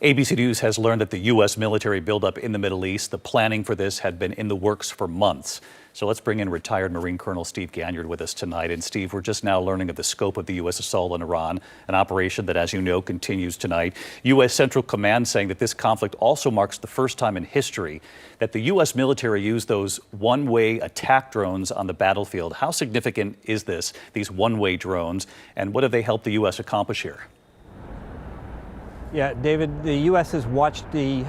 ABC News has learned that the U.S. military buildup in the Middle East, the planning for this had been in the works for months. So let's bring in retired Marine Colonel Steve Ganyard with us tonight. And Steve, we're just now learning of the scope of the U.S. assault on Iran, an operation that, as you know, continues tonight. U.S. Central Command saying that this conflict also marks the first time in history that the U.S. military used those one-way attack drones on the battlefield. How significant is this, these one-way drones, and what have they helped the U.S. accomplish here? Yeah, David, the U.S. has watched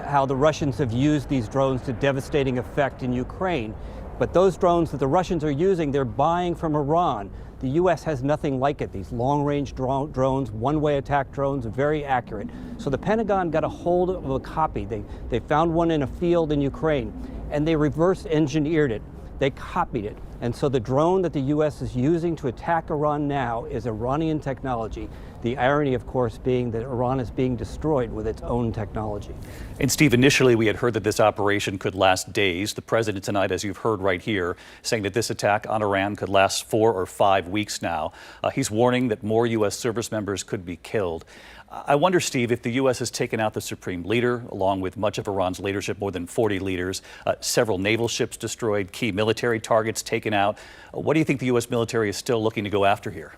how the Russians have used these drones to devastating effect in Ukraine. But those drones that the Russians are using, they're buying from Iran. The U.S. has nothing like it. These long-range drones, one-way attack drones, very accurate. So the Pentagon got a hold of a copy. They found one in a field in Ukraine, and they reverse engineered it. They copied it. And so the drone that the U.S. is using to attack Iran now is Iranian technology. The irony, of course, being that Iran is being destroyed with its own technology. And Steve, initially we had heard that this operation could last days. The president tonight, as you've heard right here, saying that this attack on Iran could last 4 or 5 weeks now. He's warning that more U.S. service members could be killed. I wonder, Steve, if the U.S. has taken out the supreme leader, along with much of Iran's leadership, more than 40 leaders, several naval ships destroyed, key military targets taken out. What do you think the U.S. military is still looking to go after here?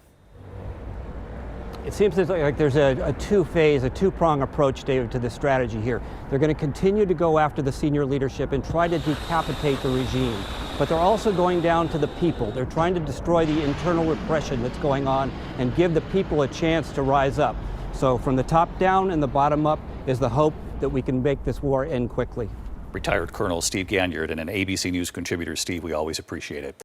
It seems like there's a two-prong approach, David, to this strategy here. They're going to continue to go after the senior leadership and try to decapitate the regime. But they're also going down to the people. They're trying to destroy the internal repression that's going on and give the people a chance to rise up. So from the top down and the bottom up is the hope that we can make this war end quickly. Retired Colonel Steve Ganyard and an ABC News contributor. Steve, we always appreciate it.